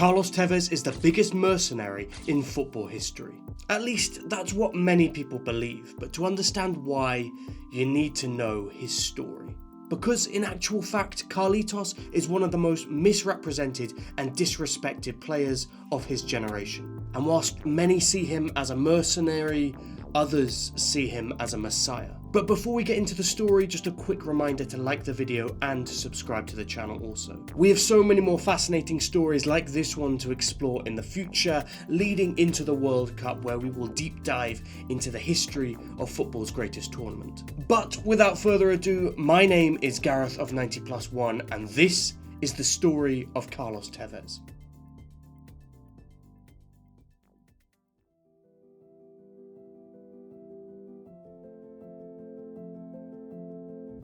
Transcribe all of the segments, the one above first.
Carlos Tevez is the biggest mercenary in football history. At least that's what many people believe, but to understand why, you need to know his story. Because in actual fact, Carlitos is one of the most misrepresented and disrespected players of his generation. And whilst many see him as a mercenary, others see him as a messiah. But before we get into the story, just a quick reminder to like the video and subscribe to the channel also. We have so many more fascinating stories like this one to explore in the future, leading into the World Cup, where we will deep dive into the history of football's greatest tournament. But without further ado, my name is Gareth of 90+1 and this is the story of Carlos Tevez.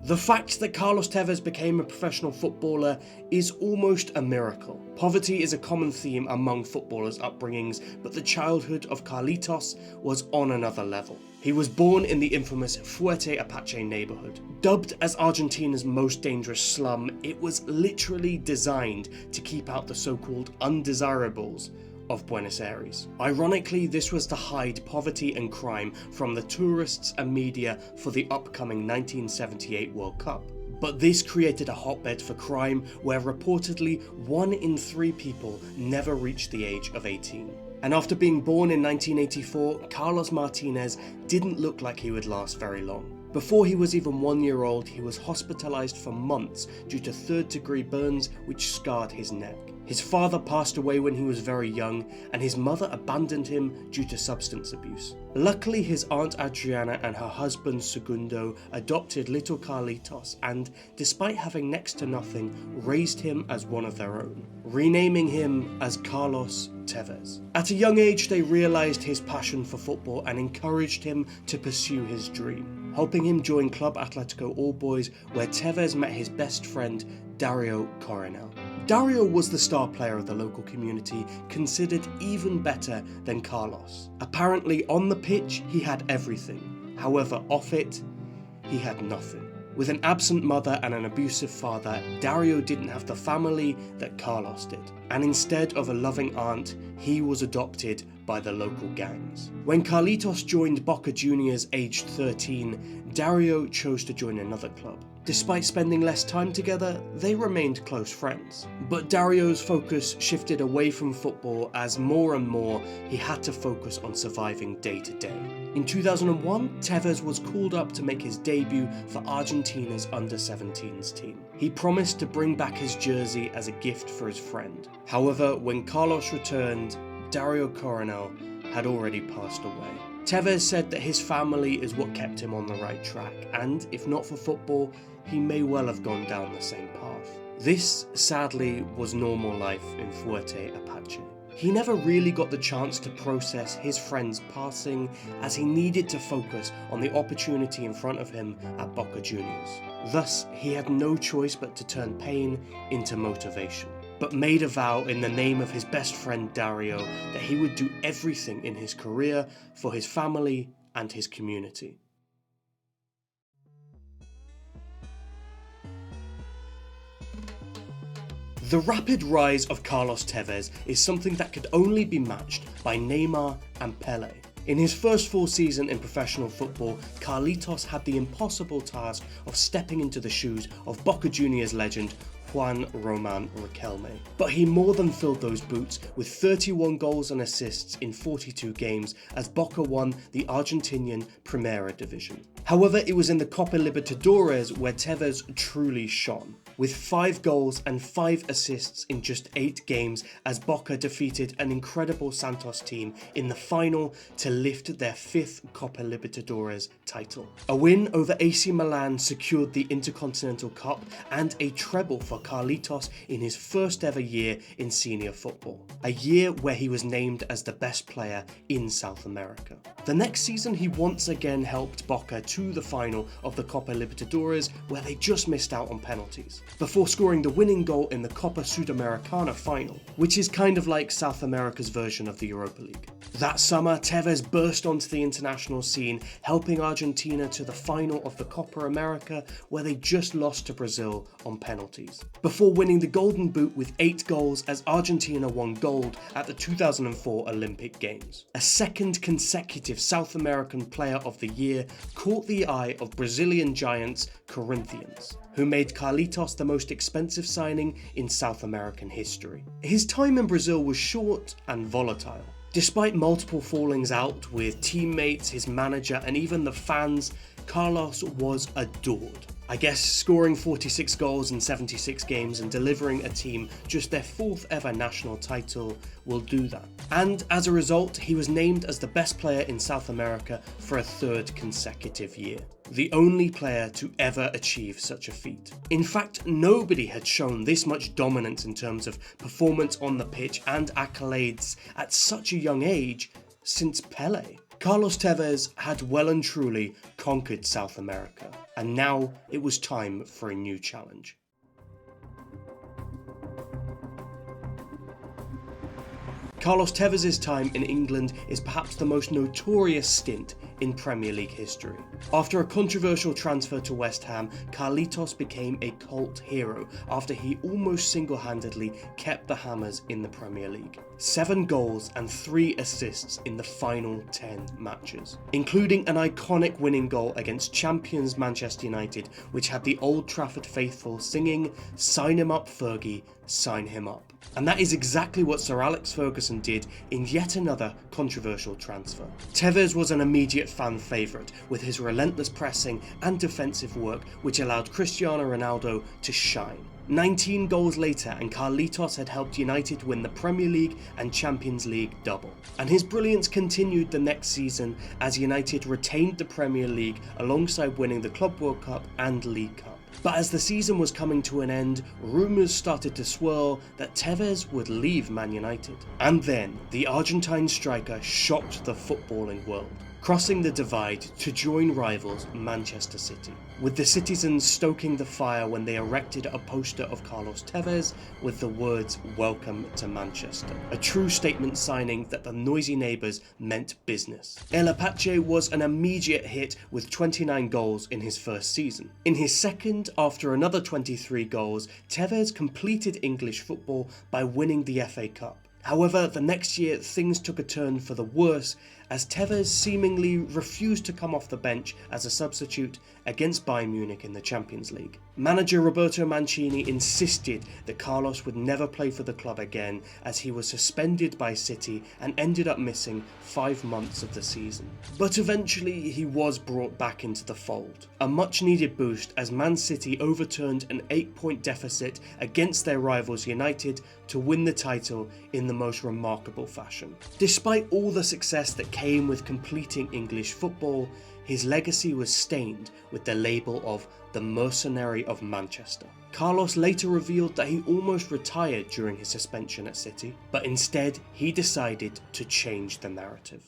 The fact that Carlos Tevez became a professional footballer is almost a miracle. Poverty is a common theme among footballers' upbringings, but the childhood of Carlitos was on another level. He was born in the infamous Fuerte Apache neighborhood. Dubbed as Argentina's most dangerous slum, it was literally designed to keep out the so-called undesirables of Buenos Aires. Ironically, this was to hide poverty and crime from the tourists and media for the upcoming 1978 World Cup. But this created a hotbed for crime where reportedly 1 in 3 people never reached the age of 18. And after being born in 1984, Carlos Martinez didn't look like he would last very long. Before he was even 1 year old, he was hospitalized for months due to 3rd-degree burns which scarred his neck. His father passed away when he was very young, and his mother abandoned him due to substance abuse. Luckily, his aunt Adriana and her husband Segundo adopted little Carlitos and, despite having next to nothing, raised him as one of their own, renaming him as Carlos Tevez. At a young age, they realized his passion for football and encouraged him to pursue his dream, helping him join Club Atletico All Boys, where Tevez met his best friend Dario Coronel. Dario was the star player of the local community, considered even better than Carlos. Apparently on the pitch he had everything, however off it he had nothing. With an absent mother and an abusive father, Dario didn't have the family that Carlos did, and instead of a loving aunt, he was adopted by the local gangs. When Carlitos joined Boca Juniors aged 13, Dario chose to join another club. Despite spending less time together, they remained close friends. But Dario's focus shifted away from football as more and more he had to focus on surviving day to day. In 2001, Tevez was called up to make his debut for Argentina's under-17s team. He promised to bring back his jersey as a gift for his friend. However, when Carlos returned, Dario Coronel had already passed away. Tevez said that his family is what kept him on the right track, and if not for football, he may well have gone down the same path. This, sadly, was normal life in Fuerte Apache. He never really got the chance to process his friend's passing, as he needed to focus on the opportunity in front of him at Boca Juniors. Thus, he had no choice but to turn pain into motivation, but made a vow in the name of his best friend Dario that he would do everything in his career for his family and his community. The rapid rise of Carlos Tevez is something that could only be matched by Neymar and Pelé. In his first full season in professional football, Carlitos had the impossible task of stepping into the shoes of Boca Juniors legend Juan Roman Riquelme. But he more than filled those boots with 31 goals and assists in 42 games as Boca won the Argentinian Primera Division. However, it was in the Copa Libertadores where Tevez truly shone, with 5 goals and 5 assists in just 8 games as Boca defeated an incredible Santos team in the final to lift their 5th Copa Libertadores title. A win over AC Milan secured the Intercontinental Cup and a treble for Carlitos in his first ever year in senior football, a year where he was named as the best player in South America. The next season he once again helped Boca to the final of the Copa Libertadores, where they just missed out on penalties, before scoring the winning goal in the Copa Sudamericana final, which is kind of like South America's version of the Europa League. That summer, Tevez burst onto the international scene, helping Argentina to the final of the Copa America, where they just lost to Brazil on penalties. before winning the Golden Boot with 8 goals as Argentina won gold at the 2004 Olympic Games. A second consecutive South American Player of the Year caught the eye of Brazilian giants Corinthians, who made Carlitos the most expensive signing in South American history. His time in Brazil was short and volatile. Despite multiple fallings out with teammates, his manager, and even the fans, Carlos was adored. I guess scoring 46 goals in 76 games and delivering a team just their 4th ever national title will do that. And as a result, he was named as the best player in South America for a 3rd consecutive year. The only player to ever achieve such a feat. In fact, nobody had shown this much dominance in terms of performance on the pitch and accolades at such a young age since Pelé. Carlos Tevez had well and truly conquered South America, and now it was time for a new challenge. Carlos Tevez's time in England is perhaps the most notorious stint in Premier League history. After a controversial transfer to West Ham, Carlitos became a cult hero after he almost single-handedly kept the Hammers in the Premier League. 7 goals and 3 assists in the final 10 matches, including an iconic winning goal against champions Manchester United, which had the Old Trafford faithful singing, "Sign him up Fergie, sign him up." And that is exactly what Sir Alex Ferguson did in yet another controversial transfer. Tevez was an immediate fan favourite, with his relentless pressing and defensive work which allowed Cristiano Ronaldo to shine. 19 goals later and Carlitos had helped United win the Premier League and Champions League double. And his brilliance continued the next season as United retained the Premier League alongside winning the Club World Cup and League Cup. But as the season was coming to an end, rumours started to swirl that Tevez would leave Man United. And then, the Argentine striker shocked the footballing world, crossing the divide to join rivals Manchester City, with the citizens stoking the fire when they erected a poster of Carlos Tevez with the words "Welcome to Manchester," a true statement signing that the noisy neighbours meant business. El Apache was an immediate hit with 29 goals in his first season. In his second, after another 23 goals, Tevez completed English football by winning the FA Cup. However, the next year things took a turn for the worse as Tevez seemingly refused to come off the bench as a substitute against Bayern Munich in the Champions League. Manager Roberto Mancini insisted that Carlos would never play for the club again as he was suspended by City and ended up missing 5 months of the season. But eventually he was brought back into the fold, a much needed boost as Man City overturned an 8-point deficit against their rivals United to win the title in the most remarkable fashion. Despite all the success that came with completing English football, his legacy was stained with the label of the Mercenary of Manchester. Carlos later revealed that he almost retired during his suspension at City, but instead he decided to change the narrative.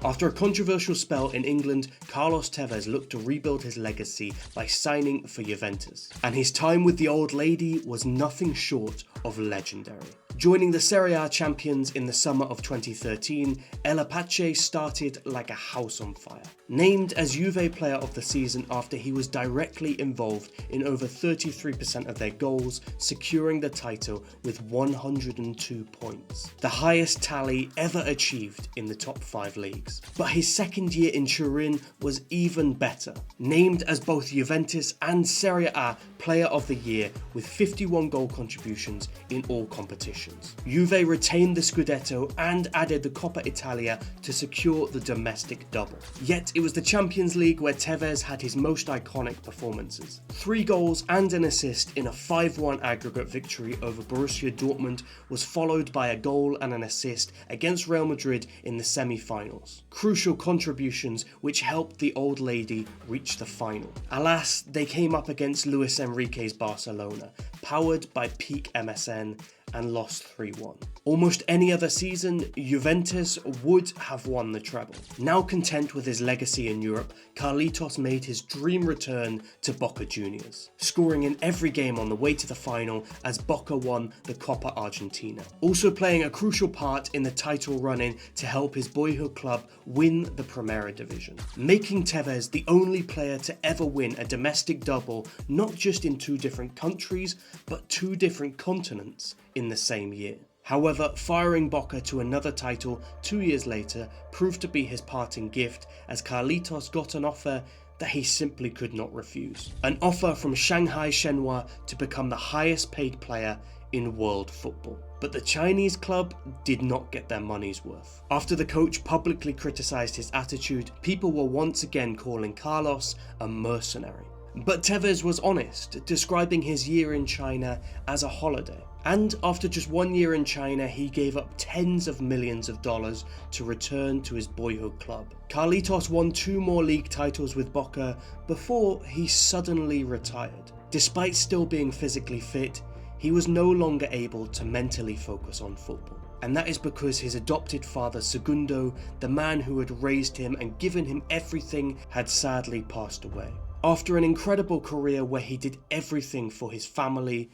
After a controversial spell in England, Carlos Tevez looked to rebuild his legacy by signing for Juventus, and his time with the old lady was nothing short of legendary. Joining the Serie A champions in the summer of 2013, El Apache started like a house on fire. Named as Juve Player of the Season after he was directly involved in over 33% of their goals, securing the title with 102 points, the highest tally ever achieved in the top 5 leagues. But his second year in Turin was even better. Named as both Juventus and Serie A Player of the Year with 51 goal contributions in all competitions. Juve retained the Scudetto and added the Coppa Italia to secure the domestic double. Yet it was the Champions League where Tevez had his most iconic performances. 3 goals and an assist in a 5-1 aggregate victory over Borussia Dortmund was followed by a goal and an assist against Real Madrid in the semi-finals. Crucial contributions which helped the old lady reach the final. Alas, they came up against Luis Enrique's Barcelona, powered by peak MSN, and lost 3-1. Almost any other season, Juventus would have won the treble. Now content with his legacy in Europe, Carlitos made his dream return to Boca Juniors, scoring in every game on the way to the final as Boca won the Copa Argentina, also playing a crucial part in the title run-in to help his boyhood club win the Primera Division, making Tevez the only player to ever win a domestic double not just in 2 different countries, but 2 different continents in the same year. However, firing Boca to another title 2 years later proved to be his parting gift, as Carlitos got an offer that he simply could not refuse. An offer from Shanghai Shenhua to become the highest paid player in world football. But the Chinese club did not get their money's worth. After the coach publicly criticized his attitude, people were once again calling Carlos a mercenary. But Tevez was honest, describing his year in China as a holiday. And after just 1 year in China, he gave up tens of millions of dollars to return to his boyhood club. Carlitos won 2 more league titles with Boca before he suddenly retired. Despite still being physically fit, he was no longer able to mentally focus on football. And that is because his adopted father Segundo, the man who had raised him and given him everything, had sadly passed away. After an incredible career where he did everything for his family,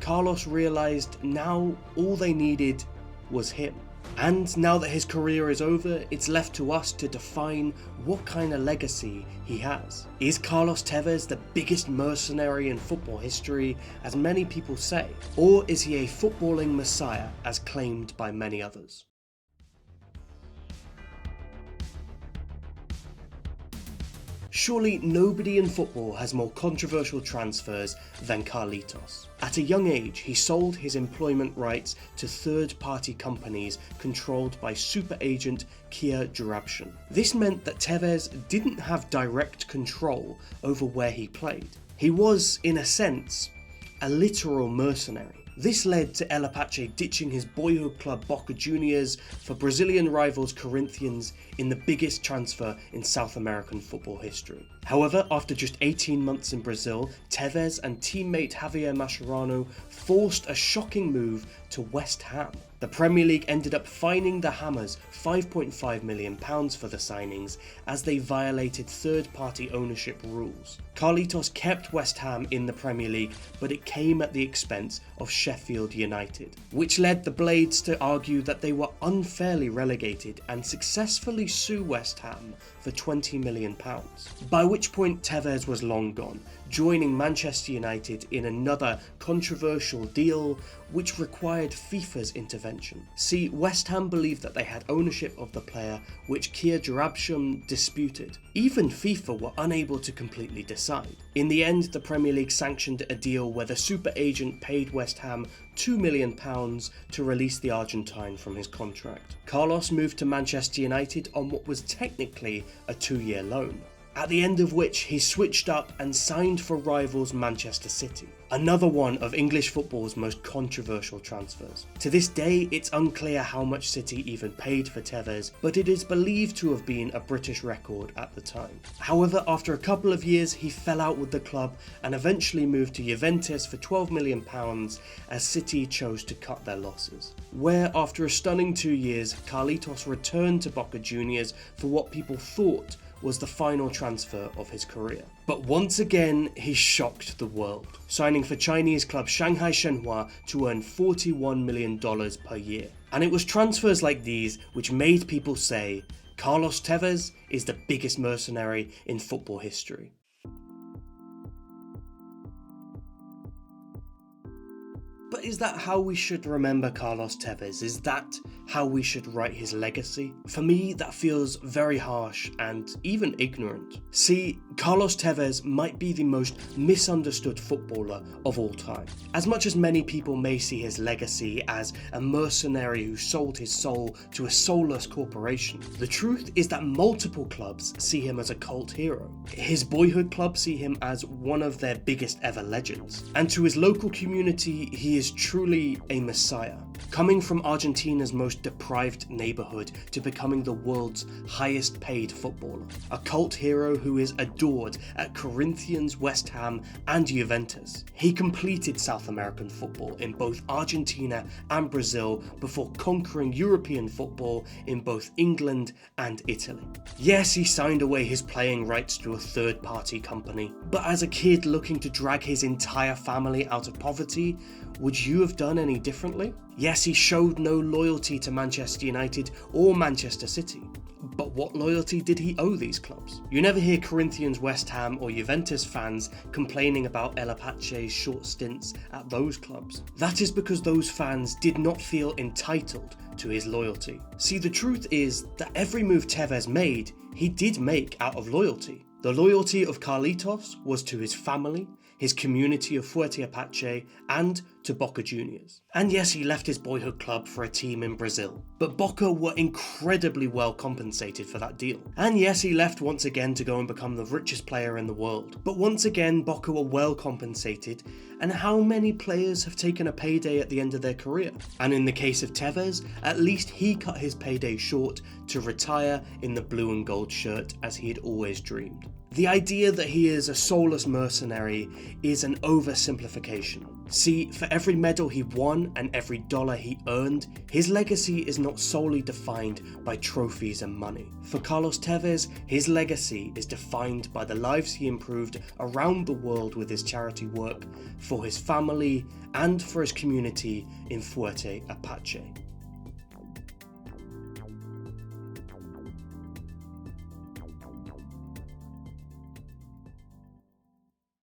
Carlos realized now all they needed was him. And now that his career is over, it's left to us to define what kind of legacy he has. Is Carlos Tevez the biggest mercenary in football history, as many people say? Or is he a footballing messiah, as claimed by many others? Surely nobody in football has more controversial transfers than Carlitos. At a young age, he sold his employment rights to third-party companies controlled by super agent Kia Joorabchian. This meant that Tevez didn't have direct control over where he played. He was, in a sense, a literal mercenary. This led to El Apache ditching his boyhood club Boca Juniors for Brazilian rivals Corinthians in the biggest transfer in South American football history. However, after just 18 months in Brazil, Tevez and teammate Javier Mascherano forced a shocking move to West Ham. The Premier League ended up fining the Hammers £5.5 million for the signings, as they violated third-party ownership rules. Carlitos kept West Ham in the Premier League, but it came at the expense of Sheffield United, which led the Blades to argue that they were unfairly relegated and successfully sue West Ham for £20 million. By which point Tevez was long gone, joining Manchester United in another controversial deal which required FIFA's intervention. See, West Ham believed that they had ownership of the player, which Kia Joorabchian disputed. Even FIFA were unable to completely decide. In the end, the Premier League sanctioned a deal where the super agent paid West Ham £2 million to release the Argentine from his contract. Carlos moved to Manchester United on what was technically a 2-year loan, at the end of which he switched up and signed for rivals Manchester City, another one of English football's most controversial transfers. To this day, it's unclear how much City even paid for Tevez, but it is believed to have been a British record at the time. However, after a couple of years, he fell out with the club and eventually moved to Juventus for £12 million, as City chose to cut their losses. Where, after a stunning 2 years, Carlitos returned to Boca Juniors for what people thought was the final transfer of his career. But once again, he shocked the world, signing for Chinese club Shanghai Shenhua to earn $41 million per year. And it was transfers like these which made people say, Carlos Tevez is the biggest mercenary in football history. But is that how we should remember Carlos Tevez? Is that how we should write his legacy? For me, that feels very harsh and even ignorant. See, Carlos Tevez might be the most misunderstood footballer of all time. As much as many people may see his legacy as a mercenary who sold his soul to a soulless corporation, the truth is that multiple clubs see him as a cult hero. His boyhood club see him as one of their biggest ever legends. And to his local community, he is truly a messiah. coming from Argentina's most deprived neighbourhood to becoming the world's highest paid footballer. A cult hero who is adored at Corinthians, West Ham and Juventus. He completed South American football in both Argentina and Brazil before conquering European football in both England and Italy. Yes, he signed away his playing rights to a third-party company, but as a kid looking to drag his entire family out of poverty, would you have done any differently? Yes, he showed no loyalty to Manchester United or Manchester City. But what loyalty did he owe these clubs? You never hear Corinthians, West Ham or Juventus fans complaining about El Apache's short stints at those clubs. That is because those fans did not feel entitled to his loyalty. See, the truth is that every move Tevez made, he did make out of loyalty. The loyalty of Carlitos was to his family, his community of Fuerte Apache, and to Boca Juniors. And yes, he left his boyhood club for a team in Brazil, but Boca were incredibly well compensated for that deal. And yes, he left once again to go and become the richest player in the world, but once again Boca were well compensated, and how many players have taken a payday at the end of their career? And in the case of Tevez, at least he cut his payday short to retire in the blue and gold shirt as he had always dreamed. The idea that he is a soulless mercenary is an oversimplification. See, for every medal he won and every dollar he earned, his legacy is not solely defined by trophies and money. For Carlos Tevez, his legacy is defined by the lives he improved around the world with his charity work, for his family, and for his community in Fuerte Apache.